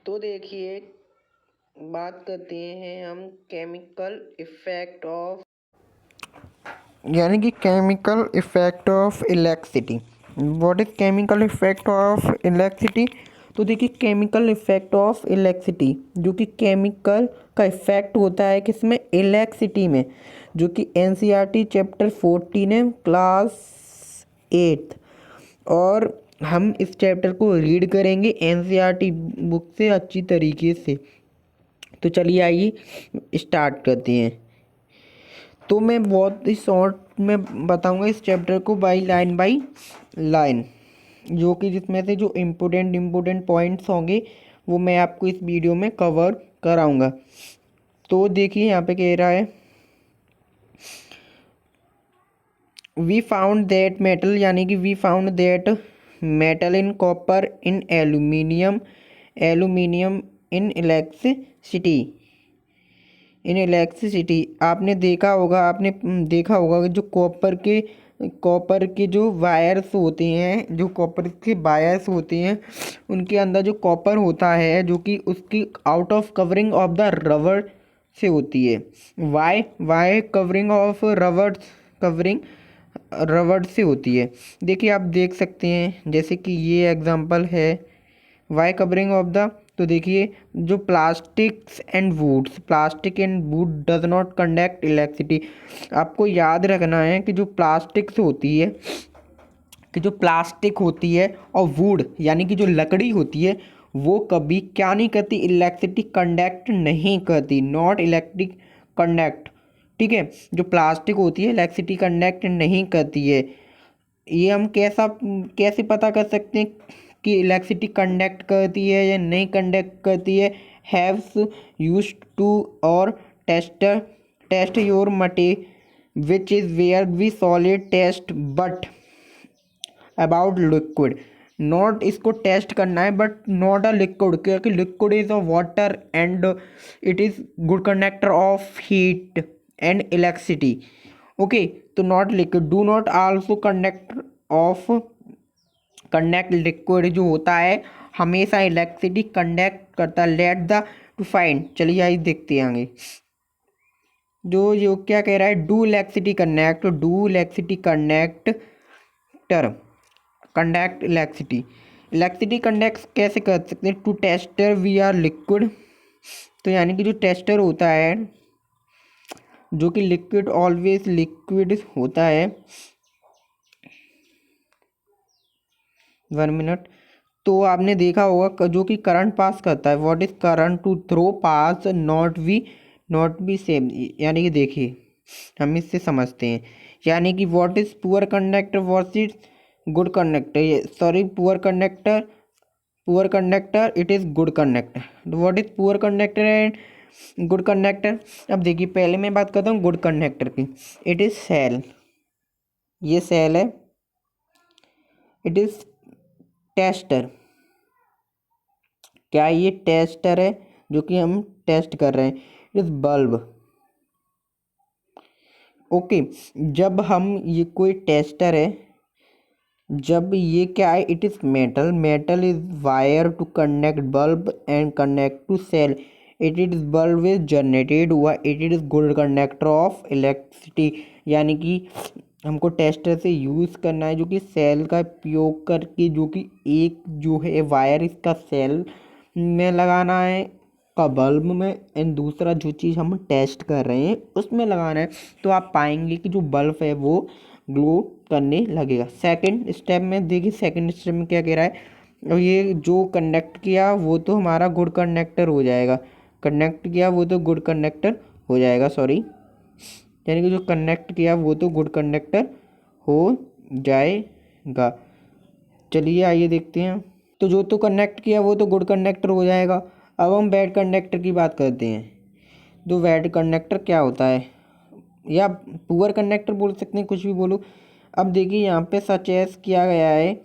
तो देखिए, बात करते हैं हम केमिकल इफेक्ट ऑफ, यानी कि chemical effect of electricity. What is chemical effect of electricity? तो देखिए, केमिकल इफेक्ट ऑफ इलेक्ट्रिसिटी जो कि केमिकल का इफेक्ट होता है किसमें, इलेक्ट्रिसिटी में, जो कि एनसीईआरटी चैप्टर 14 है, क्लास 8। और हम इस चैप्टर को रीड करेंगे एनसीईआरटी बुक से अच्छी तरीके से। तो चलिए आइए स्टार्ट करते हैं। तो मैं बहुत ही शॉर्ट में बताऊंगा इस चैप्टर को बाई लाइन, जो कि जिसमें से जो इम्पोर्टेंट पॉइंट्स होंगे वो मैं आपको इस वीडियो में कवर कराऊंगा। तो देखिए यहाँ पे कह रहा है, वी फाउंड दैट मेटल, यानी कि we found that metal in copper in aluminium in electricity. आपने देखा होगा कि जो कॉपर के जो वायर्स होते हैं, जो कॉपर के वायर्स होते हैं, उनके अंदर जो कॉपर होता है जो कि उसकी out of covering of the rubber से होती है। वाई कवरिंग ऑफ रबर से होती है। देखिए आप देख सकते हैं, जैसे कि ये एग्जांपल है वाई कवरिंग ऑफ द। तो देखिए, जो plastic and would does not conduct electricity. आपको याद रखना है कि जो प्लास्टिक होती है और वुड यानी कि जो लकड़ी होती है, वो कभी क्या नहीं करती, इलेक्ट्रिसिटी कंडक्ट नहीं करती, नॉट इलेक्ट्रिक कंडक्ट। ठीक है, जो प्लास्टिक होती है इलेक्ट्रिसिटी कंडक्ट नहीं करती है। ये हम कैसे पता कर सकते हैं कि इलेक्ट्रिसिटी कंडक्ट करती है या नहीं कंडक्ट करती है? हैव्स यूज्ड टू और test your matter which is where we solid test but about liquid. Not इसको टेस्ट करना है बट नॉट अ लिक्विड, क्योंकि liquid is a water and it is good conductor of heat and electricity. Okay, तो not liquid, do not also conduct liquid जो होता है हमेशा electricity conduct करता है। लेट द टू फाइंड, चलिए आइए देखते हैं आगे। जो क्या कह रहा है, do electricity conduct electricity conduct कैसे कर सकते हैं? To tester we are liquid. तो यानी कि जो टेस्टर होता है, जो कि लिक्विड ऑलवेज लिक्विड होता है। 1 मिनट। तो आपने देखा होगा जो कि करंट पास करता है। What is current? To through pass not be same. यानी कि देखिए, हम इससे समझते हैं, यानी कि what is poor conductor, what is good conductor. Sorry, poor conductor it is good conductor. What is poor conductor and good conductor? अब देखिए, पहले मैं बात करता हूँ गुड कंडक्टर की। इट इज़ सेल, ये सेल है। इट इज़ टेस्टर, क्या ये टेस्टर है जो कि हम टेस्ट कर रहे हैं? It is bulb. ओके, जब हम ये कोई टेस्टर है, जब ये क्या है, it is metal is wire to connect bulb and connect to cell. It is bulb is generated हुआ, it is good conductor of electricity. यानी कि हमको टेस्टर से यूज़ करना है, जो कि सेल का उपयोग करके, जो कि एक जो है वायर इसका सेल में लगाना है का बल्ब में, एंड दूसरा जो चीज़ हम टेस्ट कर रहे हैं उसमें लगाना है। तो आप पाएंगे कि जो बल्ब है वो ग्लो करने लगेगा। सेकंड स्टेप में देखिए, सेकंड स्टेप में क्या कह रहा है, और ये जो कनेक्ट किया वो तो हमारा गुड कंडक्टर हो जाएगा, सॉरी, यानी कि जो कनेक्ट किया वो तो गुड कंडक्टर हो जाएगा। चलिए आइए देखते हैं। तो जो तो कनेक्ट किया वो तो गुड कंडक्टर हो जाएगा। अब हम बैड कंडक्टर की बात करते हैं। तो बैड कंडक्टर क्या होता है, या पुअर कंडक्टर बोल सकते हैं, कुछ भी बोलो। अब देखिए यहाँ पे सचेस किया गया है,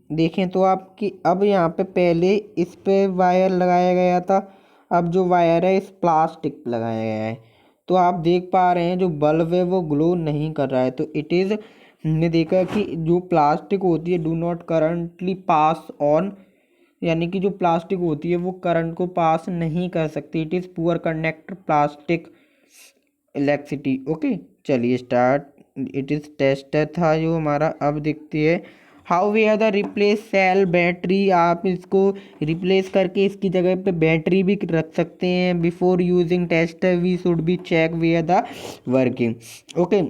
देखें तो आपकी, अब यहाँ पे पहले इस पे वायर लगाया गया था, अब जो वायर है इस प्लास्टिक लगाया गया है। तो आप देख पा रहे हैं जो बल्ब है वो ग्लो नहीं कर रहा है। तो इट इज़, हमने देखा कि जो प्लास्टिक होती है do not currently pass on यानी कि जो प्लास्टिक होती है वो करंट को पास नहीं कर सकती। It is poor conductor plastic electricity. Okay, चलिए स्टार्ट। इट इज़ टेस्टर था जो हमारा। अब देखती है how we are the replace cell battery. आप इसको रिप्लेस करके इसकी जगह पे बैटरी भी रख सकते हैं। Before using tester we should be check we are the working. Okay,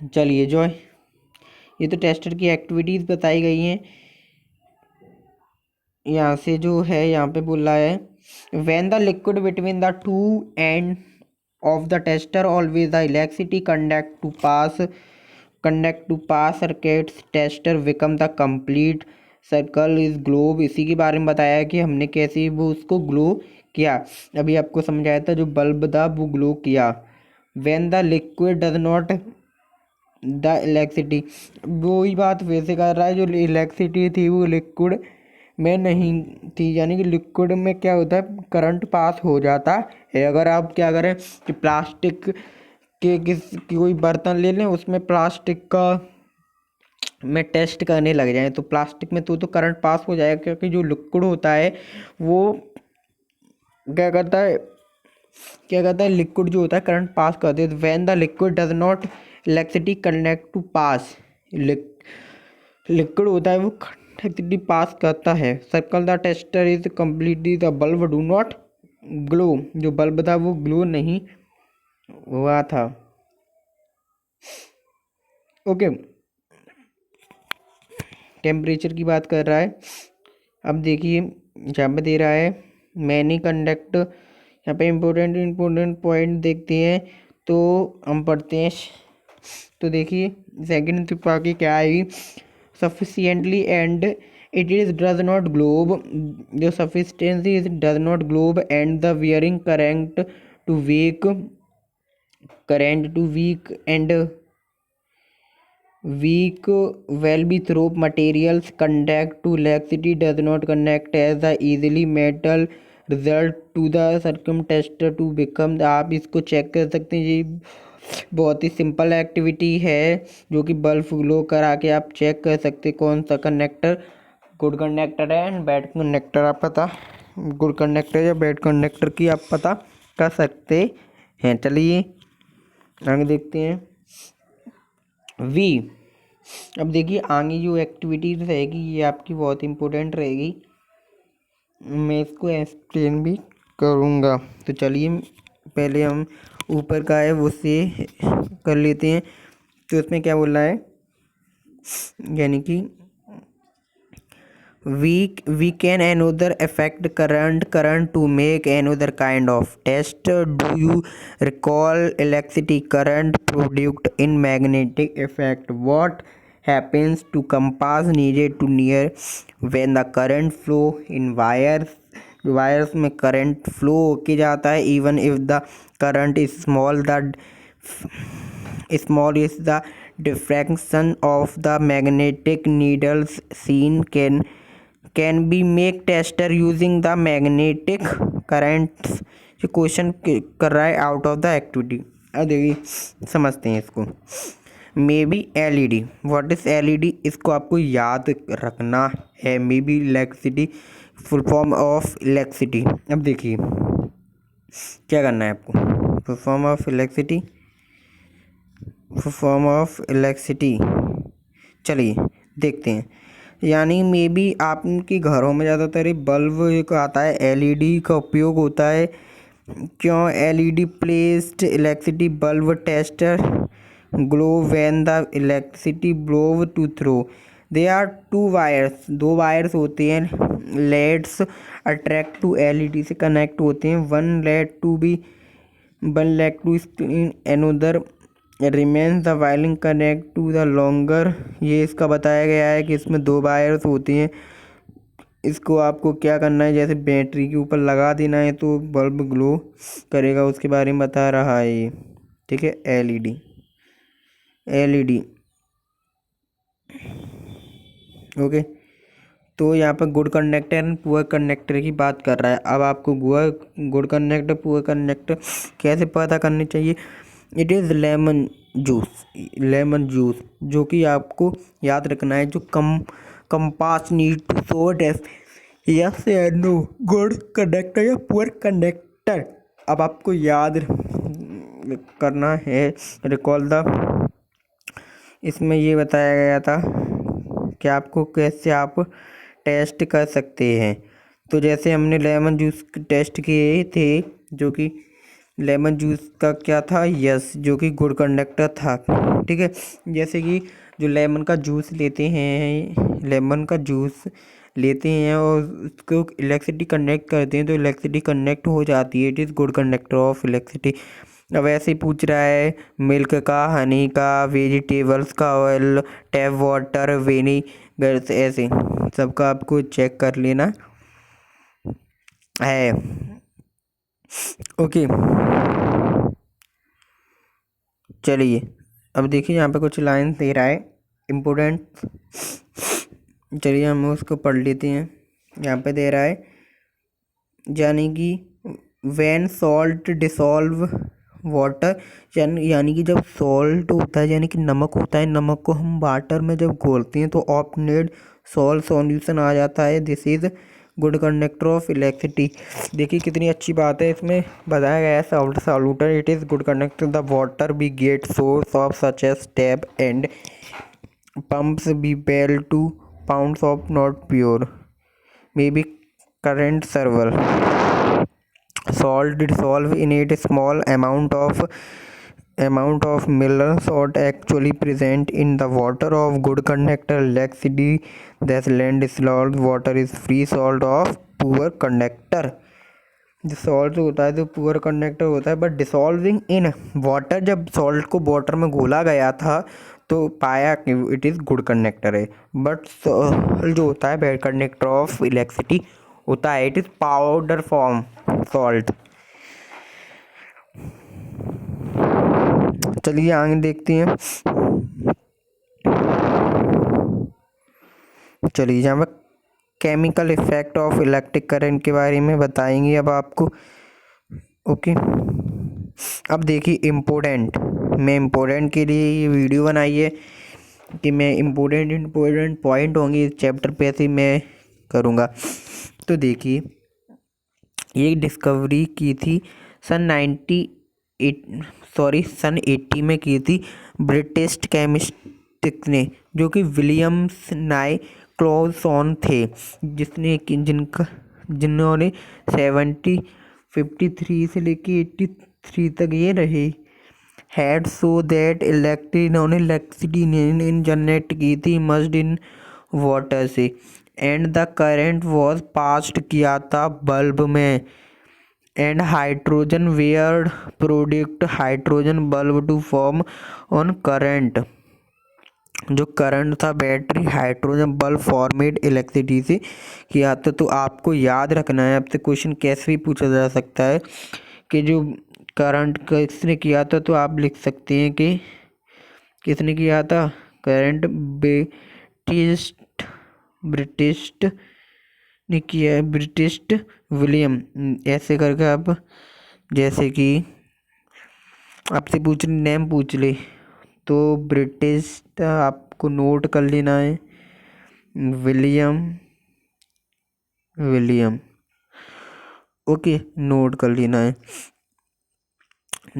चलिए जो ये तो टेस्टर की एक्टिविटीज़ बताई गई हैं। यहाँ से जो है यहाँ पे बोल रहा है when the liquid between the two and of the tester always the electricity conduct to pass circuits tester become the complete circle is globe। इसी के बारे में बताया है कि हमने कैसे वो उसको ग्लो किया। अभी आपको समझाया था जो बल्ब था वो ग्लो किया। when the liquid does not the electricity, वही बात वैसे कर रहा है जो इलेक्ट्रिसिटी थी वो लिक्विड में नहीं थी। यानी कि लिक्विड में क्या होता है करंट पास हो जाता है। अगर आप क्या करें कि प्लास्टिक के कोई बर्तन ले लें उसमें प्लास्टिक का में टेस्ट करने लग जाए तो प्लास्टिक में तो करंट पास हो जाएगा, क्योंकि जो लिक्विड होता है वो क्या करता है लिक्विड जो होता है करंट पास कर देता है। When the liquid does not electricity connect to pass, liquid होता है वो इलेक्ट्रिसिटी पास करता है। Circle the tester is completely the bulb do not glow. जो बल्ब था वो ग्लो नहीं हुआ था। ओके, टेम्परेचर की बात कर रहा है। अब देखिए यहाँ पे दे रहा है मैनी कंडक्ट। यहाँ पे इम्पोर्टेंट पॉइंट देखते हैं तो हम पढ़ते हैं। तो देखिए सेकेंड टिप्पा की क्या आएगी sufficiently and it is does not globe. जो sufficiency is does not globe and the wearing current too weak and weak will be through materials contact to electricity does not connect as the easily metal result to the circum tester to become। आप इसको check कर सकते हैं। ये बहुत ही simple activity है जो कि बल्ब ग्लो करा के आप चेक कर सकते कौन सा कनेक्टर गुड कंडक्टर है एंड बैड कंडक्टर। आप पता गुड कंडक्टर या बैड कंडक्टर की आप पता कर सकते हैं। चलिए आगे देखते हैं। वी अब देखिए आगे जो एक्टिविटीज रहेगी ये आपकी बहुत इम्पोर्टेंट रहेगी। मैं इसको एक्सप्लेन भी करूँगा। तो चलिए पहले हम ऊपर का है वो से कर लेते हैं। तो इसमें क्या बोल रहा है यानी कि we can another affect current to make another kind of test। Do you recall electricity current produced in magnetic effect? What happens to compass needed to near when the current flow in wires में current flow होके जाता है। Even if the current is small is the diffraction of the magnetic needles seen can be make tester using the magnetic currents। जो question कर रहा है out of the activity. अब देखिए समझते हैं इसको। May be LED। What is LED? इसको आपको याद रखना है। May be electricity full form of electricity. अब देखिए क्या करना है आपको। फुल फॉर्म ऑफ इलेक्ट्रिसिटी चलिए देखते हैं। यानी मे बी आपके घरों में ज़्यादातर बल्ब का आता है LED का उपयोग होता है। क्यों? LED placed electricity bulb tester glow when the electricity blow to through. They are two wires, दो वायर्स होते हैं। लेट्स अट्रैक्ट टू LED से कनेक्ट होते हैं। One let to screen another remains the wiring connect to the longer. ये इसका बताया गया है कि इसमें दो वायर्स होती हैं। इसको आपको क्या करना है जैसे बैटरी के ऊपर लगा देना है तो बल्ब ग्लो करेगा, उसके बारे में बता रहा है ये। ठीक है, LED ओके। तो यहाँ पर good conductor and poor conductor की बात कर रहा है। अब आपको गुड कंडक्टर पुअर कंडक्टर कैसे पता करनी चाहिए। इट इज़ लेमन जूस जो कि आपको याद रखना है। जो compass need to show yes या नो, गुड कंडक्टर या पुअर कंडक्टर। अब आपको याद करना है, रिकॉल द, इसमें ये बताया गया था कि आपको कैसे आप टेस्ट कर सकते हैं। तो जैसे हमने लेमन जूस टेस्ट किए थे, जो कि लेमन जूस का क्या था, यस, जो कि गुड कंडक्टर था। ठीक है, जैसे कि जो लेमन का जूस लेते हैं, लेमन का जूस लेते हैं और उसको इलेक्ट्रिसिटी कनेक्ट करते हैं तो इलेक्ट्रिसिटी कनेक्ट हो जाती है, it is good conductor of electricity. अब ऐसे ही पूछ रहा है मिल्क का, हनी का, वेजिटेबल्स का ऑयल, टैप वाटर, विनेगर, ऐसे सबका आपको चेक कर लेना है। ओके, चलिए अब देखिए यहाँ पे कुछ लाइन दे रहा है इम्पोर्टेंट, चलिए हम उसको पढ़ लेते हैं। यहाँ पे दे रहा है, यानी कि व्हेन सॉल्ट डिसॉल्व वाटर, यानी कि जब सॉल्ट होता है, यानी कि नमक होता है, नमक को हम वाटर में जब घोलते हैं तो ऑब्टेन्ड सॉल्ट सॉल्यूशन आ जाता है, this is good conductor of electricity. देखिए कितनी अच्छी बात है, इसमें बताया गया है salt solution it is good conductor the water be get source of such as tap and pumps be well to pounds of not pure maybe current server salt dissolve in it small amount of Miller salt actually present in the water of good conductor electricity, thus land dissolved water is free salt of poor conductor। जो salt होता है तो poor conductor होता है, but dissolving in water, जब salt को water में घोला गया था तो पाया कि इट इज़ गुड कंडक्टर है, बट सॉल्ट जो होता है बैड कंडक्टर ऑफ इलेक्ट्रिसिटी होता है, it is powder form salt. चलिए आगे देखते हैं। चलिए यहाँ पर chemical effect of electric current के बारे में बताएंगे अब आपको। ओके, अब देखिए इम्पोर्टेंट, मैं इम्पोर्टेंट के लिए ये वीडियो बनाई है कि मैं इम्पोर्टेंट पॉइंट होंगे इस चैप्टर पे ऐसे मैं करूँगा। तो देखिए ये डिस्कवरी की थी सन 80 में की थी ब्रिटिश केमिस्ट ने, जो कि विलियम्स नाइक्लॉसन थे, जिन्होंने 53 से लेके 83 तक ये रहे हैड सो दैट इन्होंने इलेक्ट्रिसिटी इन जनरेट की थी मस्ट इन वाटर से, and the current was passed किया था बल्ब में, and hydrogen where product hydrogen bulb to form on current. जो करंट था battery hydrogen bulb format electricity से किया था। तो आपको याद रखना है, आपसे क्वेश्चन कैसे भी पूछा जा सकता है कि जो करंट किसने किया था, तो आप लिख सकते हैं कि किसने किया था, करंट ब्रिटिश ने किया है, ब्रिटिश विलियम, ऐसे करके आप जैसे कि आपसे पूछ नेम पूछ ले तो ब्रिटिश आपको नोट कर लेना है, विलियम ओके, नोट कर लेना है।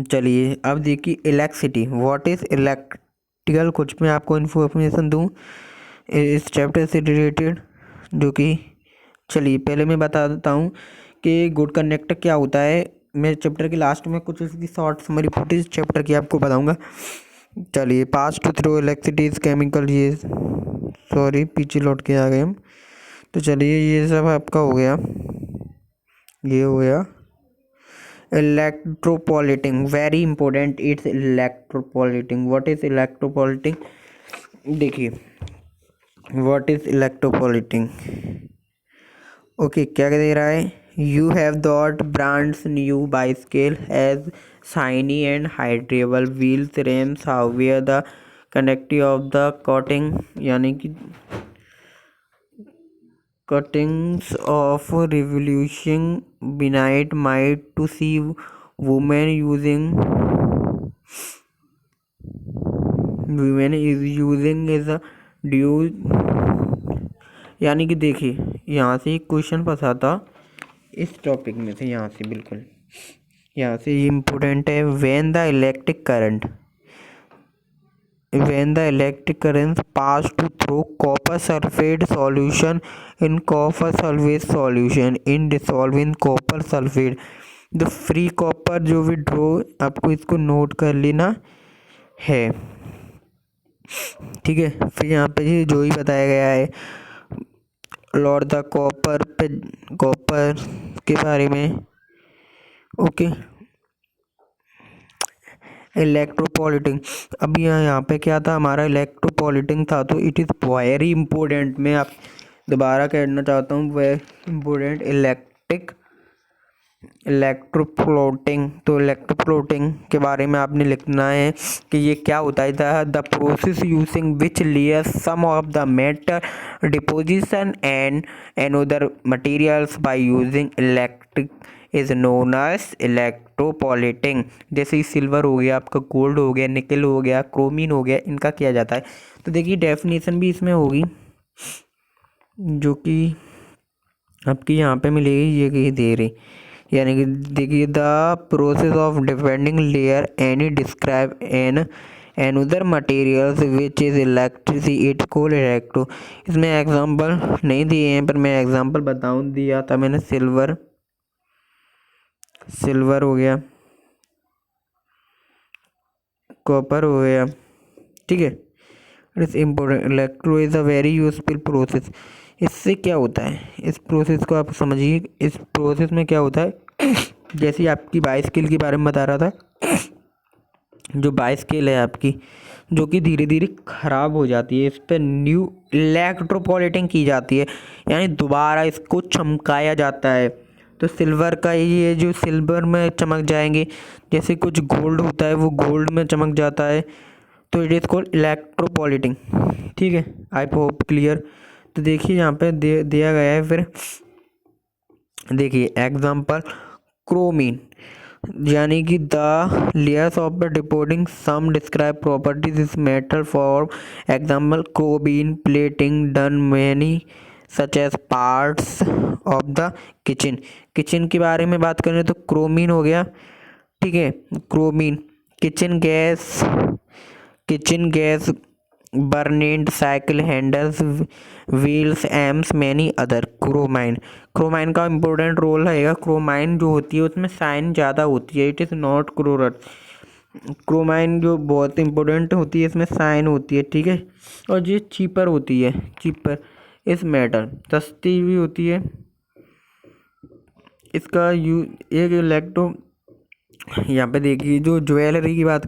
चलिए अब देखिए इलेक्ट्रिसिटी, व्हाट इज इलेक्ट्रिकल, कुछ मैं आपको इन्फॉर्मेशन दूं इस चैप्टर से रिलेटेड, जो कि चलिए पहले मैं बता देता हूँ कि गुड कंडक्टर क्या होता है। मैं चैप्टर के लास्ट में कुछ इसकी शॉर्ट समरी फुटेज चैप्टर की आपको बताऊँगा। चलिए pass to through electricity is chemical, ये सॉरी पीछे लौट के आ गए हम। तो चलिए ये सब आपका हो गया, ये हो गया electroplating, very important, it's electroplating. What is electroplating, देखिए व्हाट इज इलेक्ट्रोपोलिटिंग। ओके, क्या दे रहा है, you have that brands new bicycle has shiny and handlebar wheels rims however the connective of the cutting, यानी कि cuttings of revolution beneath might to see women is using is due, यानी कि देखिए यहाँ से एक क्वेश्चन फंसा था इस टॉपिक में से, यहाँ से बिल्कुल यहाँ से ये इम्पोर्टेंट है। When the electric currents pass through copper sulfate solution in copper sulfate solution in dissolving copper sulfate, the free copper जो विड्रॉ, आपको इसको नोट कर लेना है, ठीक है। फिर यहाँ पे जो ही बताया गया है लॉर्ड द कॉपर के बारे में, ओके। इलेक्ट्रोपॉलिटिंग, अब यहाँ पे क्या था हमारा, इलेक्ट्रोपॉलिटिंग था, तो इट इज़ वेरी इंपॉर्टेंट। मैं आप दोबारा कहना चाहता हूँ वेरी इंपॉर्टेंट। इलेक्ट्रोफ्लोटिंग, तो इलेक्ट्रोफ्लोटिंग के बारे में आपने लिखना है कि ये क्या होता है। The process using which layer some of the metal deposition and another materials by using electric is known as electroplating. जैसे सिल्वर हो गया, आपका गोल्ड हो गया, निकल हो गया, क्रोमीन हो गया, इनका किया जाता है। तो देखिए डेफिनेशन भी इसमें होगी जो कि आपकी यहाँ पे मिलेगी, ये कहीं दे रही, यानी कि देखिए the process of depending layer any describe an another materials which is electricity it called electro. इसमें एग्जांपल नहीं दिए हैं पर मैं एग्जांपल बताऊँ, दिया था मैंने सिल्वर हो गया, कॉपर हो गया, ठीक है। It is important. Electro is a very useful process. इससे क्या होता है, इस प्रोसेस को आप समझिए। इस प्रोसेस में क्या होता है जैसे आपकी बाइस्किल के बारे में बता रहा था, जो बाइस्किल है आपकी, जो कि धीरे धीरे ख़राब हो जाती है, इस पर न्यू इलेक्ट्रोपॉलिटिंग की जाती है, यानी दोबारा इसको चमकाया जाता है। तो सिल्वर का ये जो सिल्वर में चमक जाएंगे, जैसे कुछ गोल्ड होता है वो गोल्ड में चमक जाता है, तो इट इज़ कॉल्ड इलेक्ट्रोपॉलिटिंग, ठीक है। I hope clear. तो देखिए यहाँ पे दिया गया है, फिर देखिए एग्जांपल क्रोमीन, यानी कि the layers of the deposing some describe properties is metal for example chromium plating done many such as parts of the kitchen के बारे में बात करें तो क्रोमीन हो गया, ठीक है। Chromium kitchen gas burners cycle handles wheels rims many other. Chromium का इम्पोर्टेंट रोल रहेगा। क्रोमाइन जो होती है उसमें साइन ज़्यादा होती है, इट इज़ नॉट क्लोरस। क्रोमाइन जो बहुत इंपॉर्टेंट होती है, इसमें साइन होती है, ठीक है। और ये चीपर होती है, चीपर इस मेटल सस्ती भी होती है। इसका एक इलेक्ट्रो, यहाँ पे देखिए जो ज्वेलरी की बात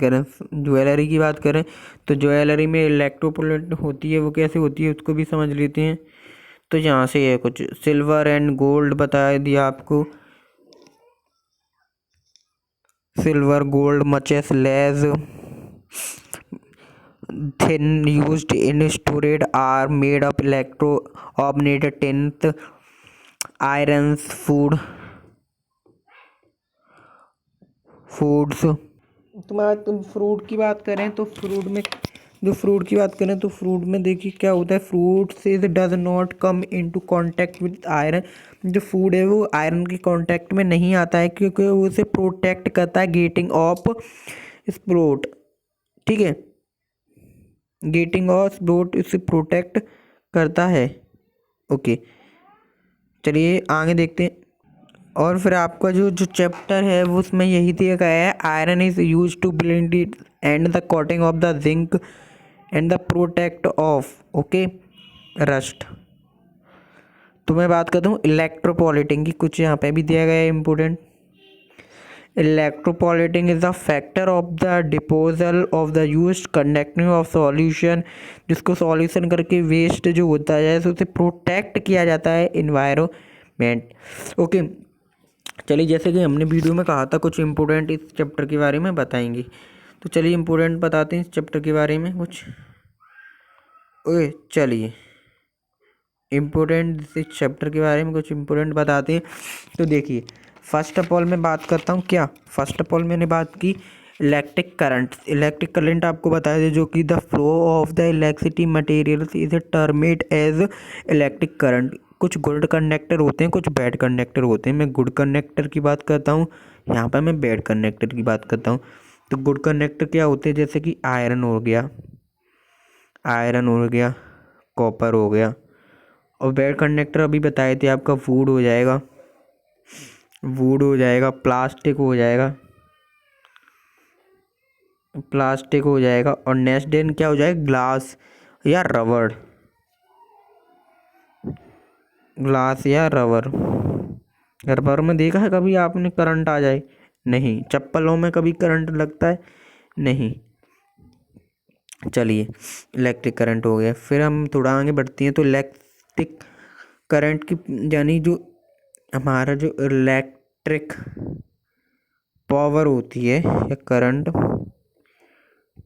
करें तो ज्वेलरी में इलेक्ट्रोपोलेट होती है, वो कैसे होती है उसको भी समझ लेते हैं। तो यहाँ से है कुछ सिल्वर एंड गोल्ड बता दिया आपको। Silver gold matches less thin used in storage are made of electro obtained tinned irons foods. तुम फ्रूट की बात करें तो फ्रूट में देखिए क्या होता है, फ्रूट से does not come into contact with iron. जो फूड है वो आयरन के कांटेक्ट में नहीं आता है, क्योंकि वो उसे प्रोटेक्ट करता है गेटिंग ऑफ स्प्रोट, ठीक है। गेटिंग ऑफ स्प्रोट इसे प्रोटेक्ट करता है, ओके। चलिए आगे देखते हैं। और फिर आपका जो चैप्टर है वो उसमें यही दिया गया है, iron is use to blend it and the coating of the zinc and the protect of, okay, rust. तो मैं बात करता हूँ इलेक्ट्रोपॉलिटिंग की, कुछ यहाँ पे भी दिया गया है important. Electroplating is the factor of the deposal of the used conducting of solution, जिसको सॉल्यूशन करके वेस्ट जो होता है उसे प्रोटेक्ट किया जाता है इन्वायरमेंट, ओके। चलिए जैसे कि हमने वीडियो में कहा था कुछ इम्पोर्टेंट इस चैप्टर के बारे में बताएंगे, तो चलिए इम्पोर्टेंट बताते हैं इस चैप्टर के बारे में कुछ। ओके चलिए इम्पोर्टेंट इस चैप्टर के बारे में कुछ इम्पोर्टेंट बताते हैं। तो देखिए फर्स्ट ऑफ ऑल मैं बात करता हूँ क्या, फर्स्ट ऑफ ऑल मैंने बात की इलेक्ट्रिक करंट आपको बताया था, जो कि the flow of the electricity materials is termed as electric current. कुछ गुड कंडक्टर होते हैं, कुछ बैड कंडक्टर होते हैं। मैं गुड कंडक्टर की बात करता हूँ, यहाँ पर मैं बैड कंडक्टर की बात करता हूँ। तो गुड कंडक्टर क्या होते हैं, जैसे कि आयरन हो गया, कॉपर हो गया। और बैड कंडक्टर अभी बताए थे आपका वुड हो जाएगा, प्लास्टिक हो जाएगा, और नेक्स्ट देन क्या हो जाएगा, ग्लास या रबर। रबर में देखा है कभी आपने करंट आ जाए? नहीं। चप्पलों में कभी करंट लगता है? नहीं। चलिए, इलेक्ट्रिक करंट हो गया। फिर हम थोड़ा आगे बढ़ते हैं, तो इलेक्ट्रिक करंट की यानी जो हमारा जो इलेक्ट्रिक पावर होती है या करंट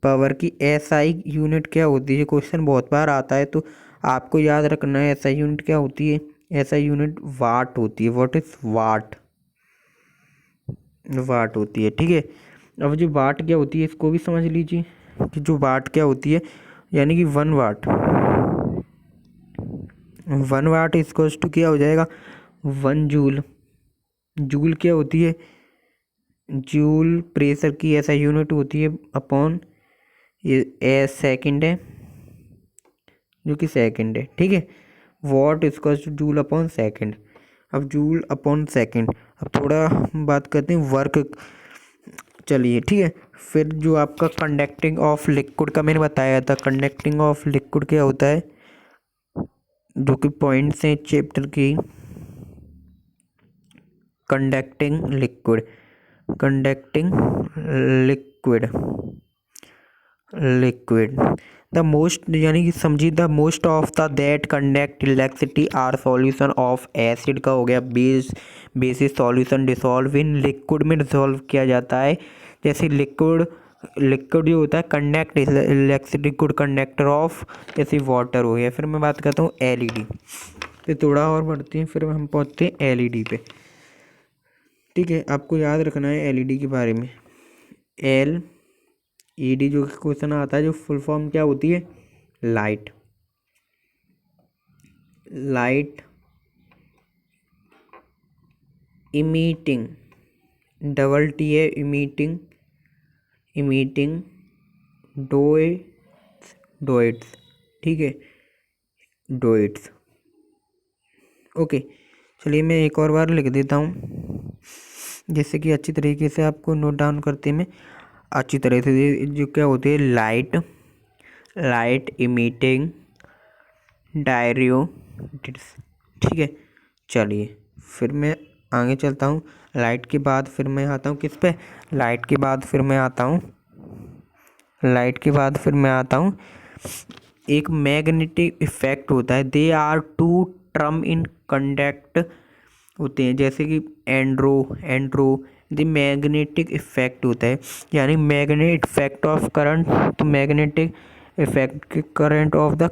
पावर की एसआई यूनिट क्या होती है? क्वेश्चन बहुत बार आता है, तो आपको याद रखना है एसआई यूनिट क्या होती है। एसआई यूनिट वाट होती है। What is what? वाट होती है, ठीक है। अब जो वाट क्या होती है इसको भी समझ लीजिए कि जो वाट क्या होती है, यानी कि 1 वाट इक्वल्स टू क्या हो जाएगा, 1 जूल। जूल क्या होती है? जूल प्रेशर की ऐसा यूनिट होती है अपॉन ये सेकंड है, जो कि सेकंड है, ठीक है। What equals two joule upon second. अब जूल अपॉन सेकंड, अब थोड़ा बात करते हैं वर्क। चलिए, ठीक है। फिर जो आपका कंडक्टिंग ऑफ लिक्विड का मैंने बताया था, कंडक्टिंग ऑफ लिक्विड क्या होता है, जो कि पॉइंट्स हैं चैप्टर की। कंडक्टिंग लिक्विड द मोस्ट, यानी कि समझिए the most of the that conduct electricity are solution of acid का हो गया basis solution dissolve in liquid में डिसॉल्व किया जाता है। जैसे लिक्विड जो होता है conduct electricity, good conductor of, जैसे वाटर हो गया। फिर मैं बात करता हूँ एलईडी पे, थोड़ा और बढ़ते हैं, फिर हम पहुँचते हैं एलईडी पे, ठीक है। आपको याद रखना है एलईडी के बारे में। एलईडी जो क्वेश्चन आता है, जो फुल फॉर्म क्या होती है, लाइट इमीटिंग, डबल टी है, इमीटिंग डोइट्स, ठीक है, डोइट्स। ओके, चलिए मैं एक और बार लिख देता हूँ, जिससे कि अच्छी तरीके से आपको नोट डाउन करते में अच्छी तरह से। जो क्या होती है, लाइट इमीटिंग डायोड्स, ठीक है। चलिए, फिर मैं आगे चलता हूँ। लाइट के बाद फिर मैं आता हूँ किस पे, लाइट के बाद फिर मैं आता हूँ एक मैग्नेटिक इफेक्ट होता है। They are two term in conduct होते हैं, जैसे कि एंड्रो द मैग्नेटिक इफेक्ट होता है, यानी मैग्नेटिक इफेक्ट ऑफ करंट, तो magnetic effect current of the